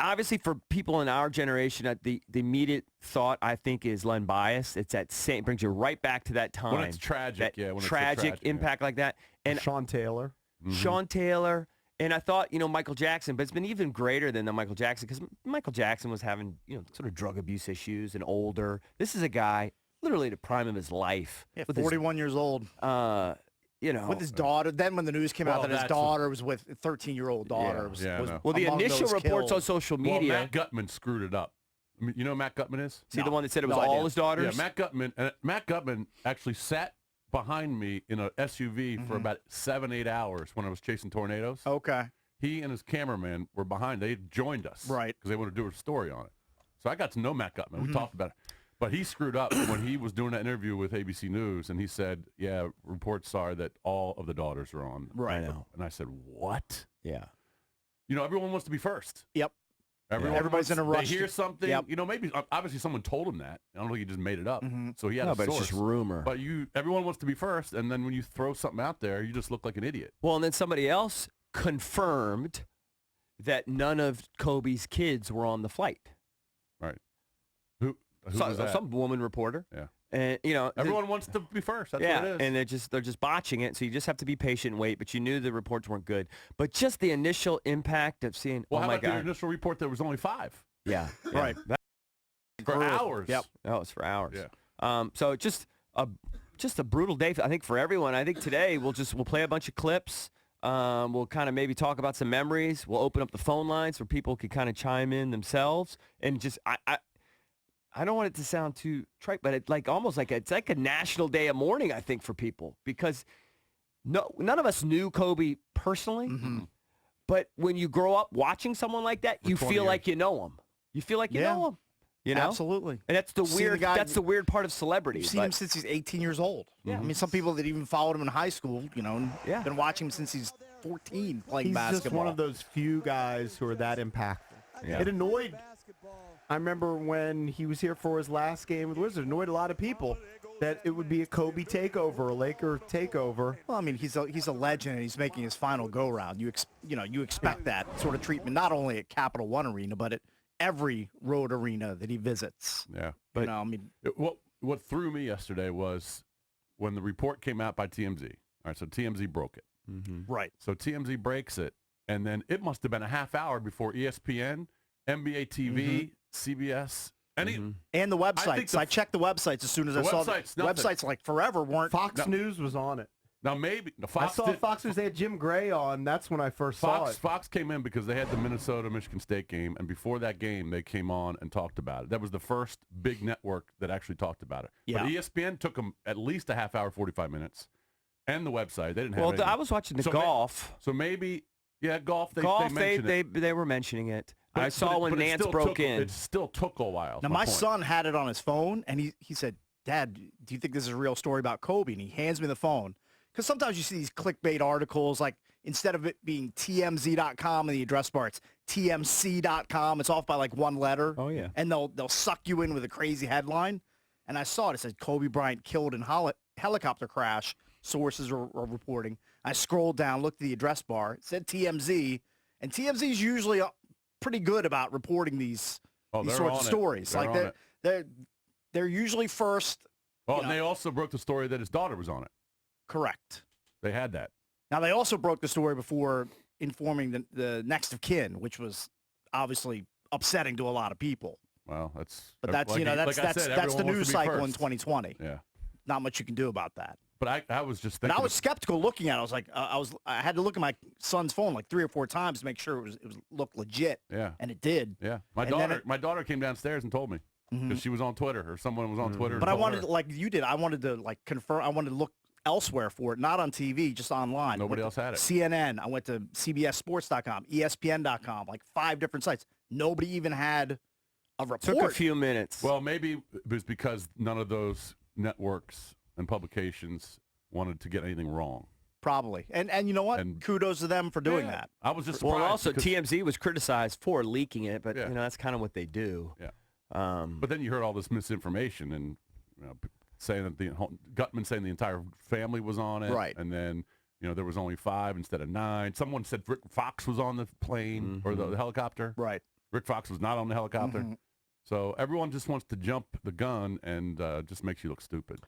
obviously for people in our generation, the immediate thought I think is Len Bias. It's that same, brings you right back to that time. When it's tragic, that when tragic it's impact like that. And Sean Taylor. Sean Taylor. And I thought, Michael Jackson, but it's been even greater than the Michael Jackson because Michael Jackson was having, sort of drug abuse issues and older. This is a guy literally the prime of his life. Yeah, 41 years old. With his daughter. Then when the news came out that his daughter was with a 13-year-old daughter. Well, the initial reports on social media. Matt Gutman screwed it up. I mean, you know who Matt Gutman is? Is he the one that said it was all his daughters? Yeah, Matt Gutman actually sat behind me in a SUV for about 7-8 hours when I was chasing tornadoes. Okay. He and his cameraman were behind. They joined us. Right. Because they wanted to do a story on it. So I got to know Matt Gutman. We talked about it. But he screwed up when he was doing that interview with ABC News, and he said, reports are that all of the daughters are on. Right. I know. And I said, what? Yeah. Everyone wants to be first. Yep. Everybody's in a rush. They hear something. Yep. Maybe obviously someone told him that. I don't think he just made it up. So he had No, a but source. it's just rumor. But everyone wants to be first, and then when you throw something out there, you just look like an idiot. Well, and then somebody else confirmed that none of Kobe's kids were on the flight. Right. Who was that? Some woman reporter. Yeah. And everyone wants to be first. That's what it is. And they're just botching it. So you just have to be patient and wait. But you knew the reports weren't good. But just the initial impact of seeing, well, oh how my about God. the initial report? There was only 5. Yeah. Right. For hours. Yep. Oh, it's for hours. Yeah. So just a brutal day, I think, for everyone. I think today we'll play a bunch of clips. We'll kind of maybe talk about some memories. We'll open up the phone lines where people can kind of chime in themselves. And just I don't want it to sound too trite, but it's like a national day of mourning, I think, for people because none of us knew Kobe personally. But when you grow up watching someone like that, you feel like you know him. You feel like you know him. Absolutely. And that's the weird. That's the weird part of celebrity. You've seen him since he's 18 years old. Yeah. I mean, some people that even followed him in high school, and been watching him since he's 14 playing basketball. He's just one of those few guys who are that impactful. Yeah. It annoyed. I remember when he was here for his last game with the Wizards, it annoyed a lot of people that it would be a Kobe takeover, a Laker takeover. Well, I mean, he's a legend, and he's making his final go-round. You expect that sort of treatment, not only at Capital One Arena, but at every road arena that he visits. Yeah. But what threw me yesterday was when the report came out by TMZ. All right, so TMZ broke it. Right. So TMZ breaks it, and then it must have been a half hour before ESPN, NBA TV, CBS, and the websites. I checked the websites as soon as I saw the websites like forever weren't. Fox News was on it. Now maybe Fox I saw Fox News. They had Jim Gray on. That's when I first saw it. Fox came in because they had the Minnesota-Michigan State game, and before that game, they came on and talked about it. That was the first big network that actually talked about it. Yeah. But ESPN took them at least a half hour, 45 minutes, and the website. They didn't have. Well, I was watching the golf. So maybe, golf. They were mentioning it. I saw when Nance broke in. It still took a while. Now my son had it on his phone, and he said, "Dad, do you think this is a real story about Kobe?" And he hands me the phone. Because sometimes you see these clickbait articles, like instead of it being TMZ.com in the address bar, it's TMC.com. It's off by like one letter. Oh, yeah. And they'll suck you in with a crazy headline. And I saw it. It said Kobe Bryant killed in helicopter crash. Sources are reporting. I scrolled down, looked at the address bar. It said TMZ. And TMZ is usually pretty good about reporting these sorts of stories. They're usually first. Well, and they also broke the story that his daughter was on it. Correct. They had that. Now, they also broke the story before informing the next of kin, which was obviously upsetting to a lot of people. Well, that's the news cycle in 2020. Yeah. Not much you can do about that. But I was just thinking. And I was skeptical looking at it. I was like, I had to look at my son's phone like 3 or 4 times to make sure it looked legit. Yeah. And it did. Yeah. My daughter came downstairs and told me because she was on Twitter or someone was on Twitter. But I wanted, like you did, I wanted to like confirm. I wanted to look elsewhere for it, not on TV, just online. Nobody else had it. CNN. I went to CBSSports.com, ESPN.com, like 5 different sites. Nobody even had a report. Took a few minutes. Well, maybe it was because none of those networks and publications wanted to get anything wrong. Probably. And you know what? Kudos to them for doing that. I was just surprised. Well, also TMZ was criticized for leaking it, but that's kind of what they do. Yeah. But then you heard all this misinformation and saying that Gutman saying the entire family was on it. Right. And then, there was only 5 instead of 9. Someone said Rick Fox was on the plane or the helicopter. Right. Rick Fox was not on the helicopter. So everyone just wants to jump the gun and just makes you look stupid.